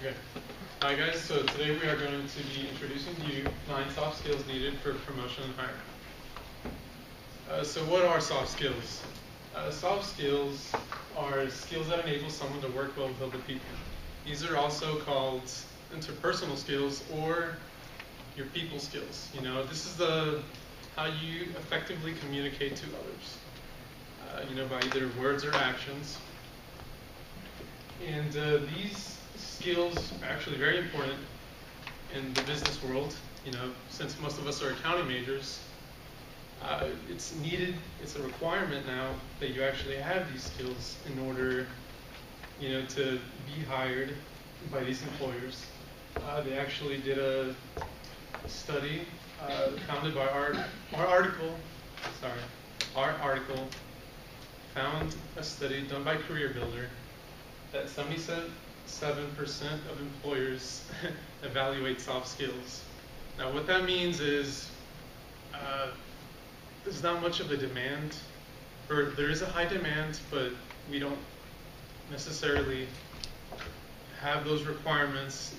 Okay. Hi guys, so today we are going to be introducing to you 9 soft skills needed for promotion and hiring. So what are soft skills? Soft skills are skills that enable someone to work well with other people. These are also called interpersonal skills or your people skills. This is how you effectively communicate to others. By either words or actions. And these skills are actually very important in the business world. Since most of us are accounting majors, it's needed, it's a requirement now that you actually have these skills in order, to be hired by these employers. They actually did a study founded by our article, found a study done by CareerBuilder that 77% of employers evaluate soft skills. Now, what that means is there's not much of a demand, or there is a high demand, but we don't necessarily have those requirements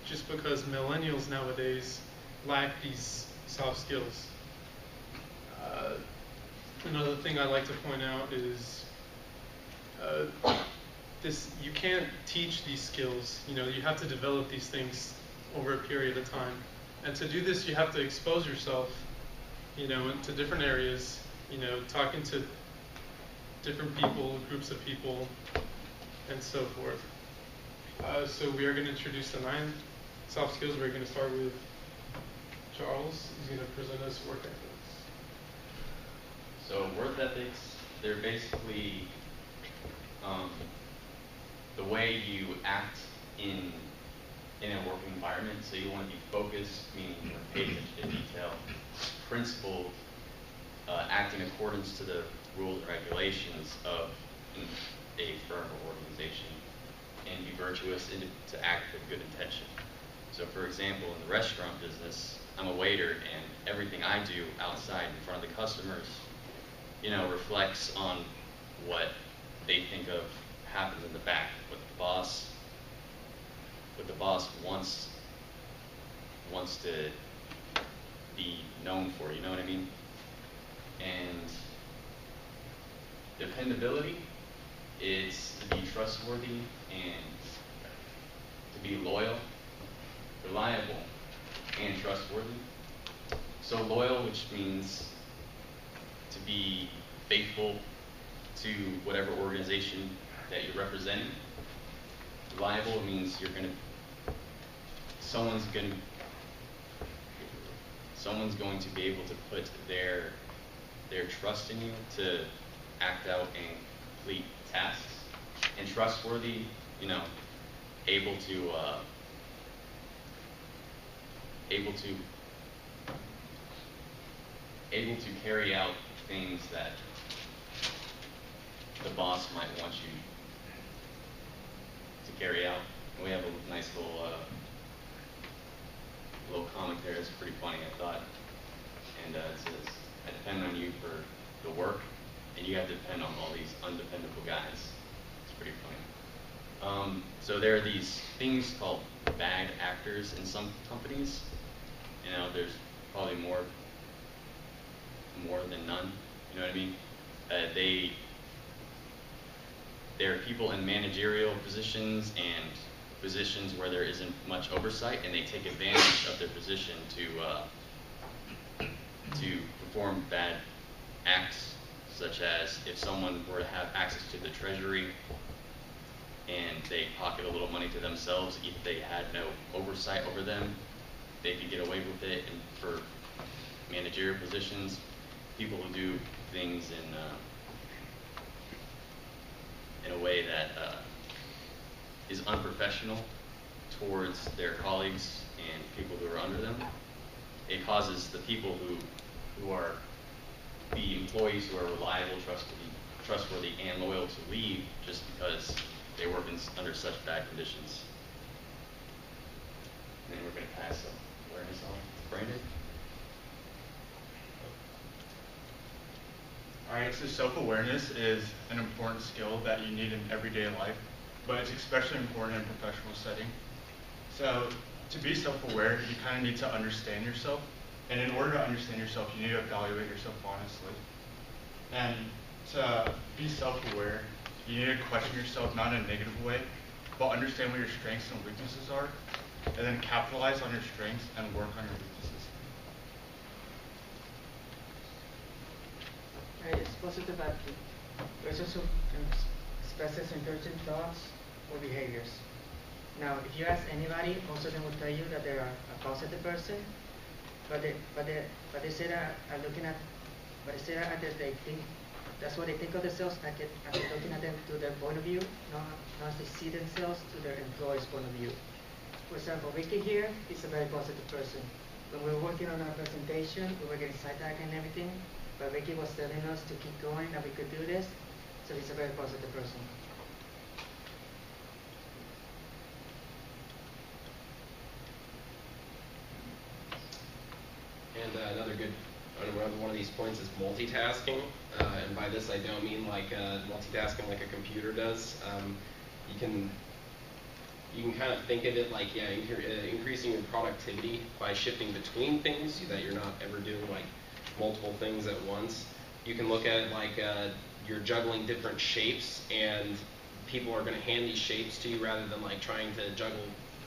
just because millennials nowadays lack these soft skills. Another thing I'd like to point out is you can't teach these skills. You have to develop these things over a period of time. And to do this, you have to expose yourself, into different areas, talking to different people, groups of people, and so forth. So we are going to introduce the 9 soft skills. We're going to start with Charles. He's going to present us work ethics. So work ethics, they're basically the way you act in a work environment. So you want to be focused, meaning you want to pay attention to detail, principled, act in accordance to the rules and regulations of a firm or organization, and be virtuous and to act with good intention. So for example, in the restaurant business, I'm a waiter, and everything I do outside in front of the customers, reflects on what they think of happens in the back, what the boss wants to be known for, you know what I mean? And dependability is to be trustworthy and to be loyal, reliable, and trustworthy. So loyal, which means to be faithful to whatever organization that you're representing. Reliable means someone's going to be able to put their trust in you to act out and complete tasks. And trustworthy, able to carry out things that the boss might want you to carry out. And we have a nice little comic there. It's pretty funny, I thought. And it says, "I depend on you for the work, and you have to depend on all these undependable guys." It's pretty funny. So there are these things called bad actors in some companies. There's probably more than none. You know what I mean? There are people in managerial positions and positions where there isn't much oversight, and they take advantage of their position to perform bad acts, such as if someone were to have access to the treasury and they pocket a little money to themselves, if they had no oversight over them, they could get away with it. And for managerial positions, people who do things in a way that is unprofessional towards their colleagues and people who are under them, it causes the people who are the employees who are reliable, trustworthy, and loyal to leave just because they work under such bad conditions. And then we're going to pass the awareness on to Brandon. Alright, so self-awareness is an important skill that you need in everyday life. but it's especially important in a professional setting. So to be self-aware, you kind of need to understand yourself. And in order to understand yourself, you need to evaluate yourself honestly. And to be self-aware, you need to question yourself not in a negative way, but understand what your strengths and weaknesses are, and then capitalize on your strengths and work on your weaknesses. It's positive attitude. Person who expresses encouraging thoughts or behaviors. Now, if you ask anybody, most of them will tell you that they are a positive person, but they say that are looking at, but they say that they think that's what they think of themselves, like they're looking at them to their point of view, not as they see themselves to their employee's point of view. For example, Ricky here is a very positive person. When we were working on our presentation, we were getting sidetracked and everything, but Ricky was telling us to keep going, that we could do this, so he's a very positive person. And another good one of these points is multitasking, and by this I don't mean like multitasking like a computer does. You can kind of think of it like, yeah, increasing your productivity by shifting between things so that you're not ever doing like multiple things at once. You can look at it like you're juggling different shapes, and people are going to hand these shapes to you rather than like trying to juggle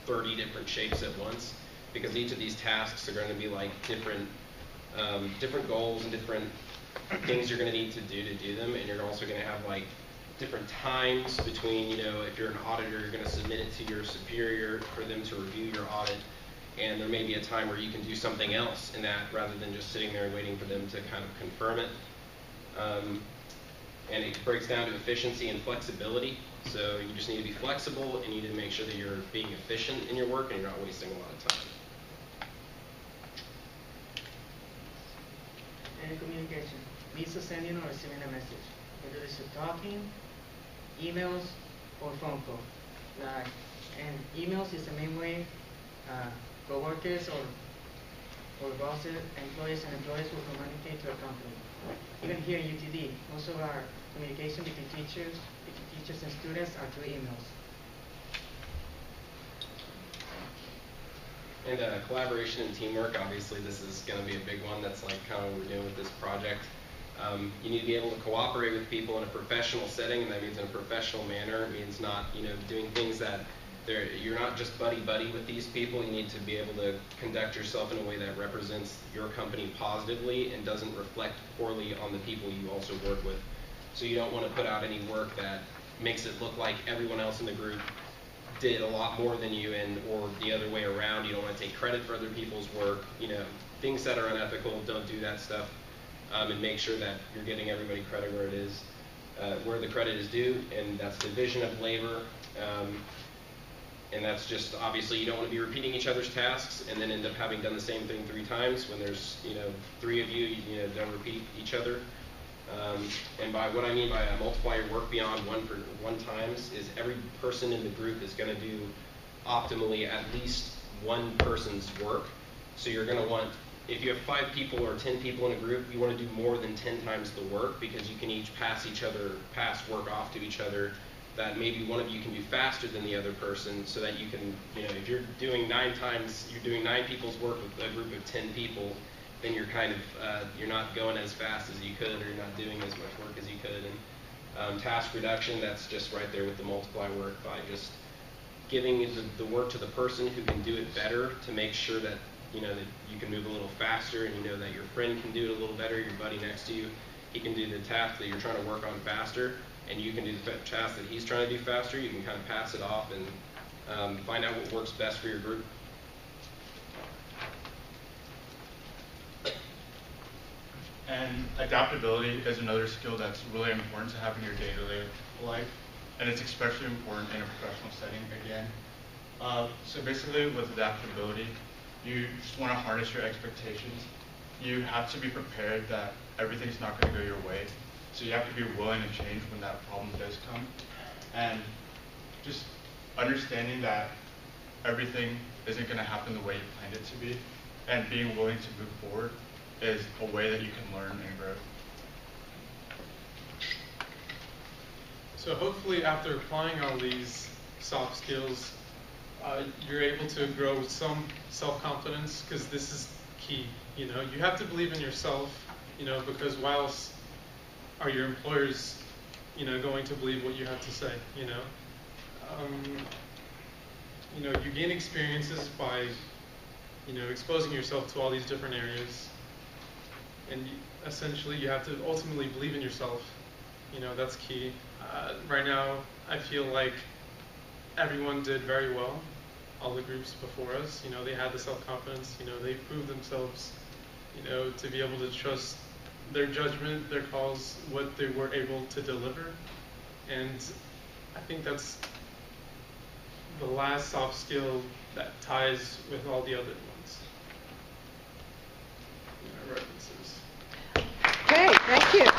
30 different shapes at once, because each of these tasks are going to be like different goals and different things you're going to need to do them, and you're also going to have like different times between, you know, if you're an auditor, you're going to submit it to your superior for them to review your audit, and there may be a time where you can do something else in that rather than just sitting there and waiting for them to kind of confirm it. And it breaks down to efficiency and flexibility. So you just need to be flexible, and you need to make sure that you're being efficient in your work and you're not wasting a lot of time. And communication means sending or receiving a message. Whether it's talking, emails, or phone call. And emails is the main way co-workers or bosses, employees and employees will communicate to a company. Even here at UTD, most of our communication between teachers and students are through emails. And collaboration and teamwork, obviously this is going to be a big one. That's like kind of what we're doing with this project. You need to be able to cooperate with people in a professional setting, and that means in a professional manner. It means not, you know, doing things that you're not just buddy-buddy with these people. You need to be able to conduct yourself in a way that represents your company positively and doesn't reflect poorly on the people you also work with. So you don't want to put out any work that makes it look like everyone else in the group did a lot more than you, or the other way around. You don't want to take credit for other people's work. You know, things that are unethical, don't do that stuff. And make sure that you're getting everybody credit where it is, where the credit is due, and that's division of labor. And that's just, obviously you don't want to be repeating each other's tasks and then end up having done the same thing 3 times. When there's, you know, 3 of you, you know, don't repeat each other. And by what I mean by multiply your work beyond one times is every person in the group is going to do optimally at least one person's work. So you're going to want, if you have 5 people or 10 people in a group, you want to do more than 10 times the work, because you can each pass work off to each other, that maybe one of you can do faster than the other person, so that you can, you know, if you're doing 9 people's work with a group of 10 people, then you're kind of, you're not going as fast as you could, or you're not doing as much work as you could. And task reduction, that's just right there with the multiply work, by just giving the work to the person who can do it better, to make sure that, you know, that you can move a little faster, and you know that your friend can do it a little better, your buddy next to you, he can do the task that you're trying to work on faster, and you can do the task that he's trying to do faster. You can kind of pass it off and find out what works best for your group. And adaptability is another skill that's really important to have in your day-to-day life, and it's especially important in a professional setting again. So basically with adaptability, you just want to harness your expectations. You have to be prepared that everything's not going to go your way. So you have to be willing to change when that problem does come. And just understanding that everything isn't going to happen the way you planned it to be, and being willing to move forward is a way that you can learn and grow. So hopefully after applying all these soft skills, you're able to grow some self-confidence, because this is key. You know, you have to believe in yourself, you know, because why else are your employers, you know, going to believe what you have to say, you know? You know, you gain experiences by, you know, exposing yourself to all these different areas. And essentially you have to ultimately believe in yourself. You know, that's key. Right now, I feel like everyone did very well. All the groups before us, you know, they had the self-confidence, you know, they proved themselves, you know, to be able to trust their judgment, their calls, what they were able to deliver. And I think that's the last soft skill that ties with all the other ones. You know, references. Okay, thank you.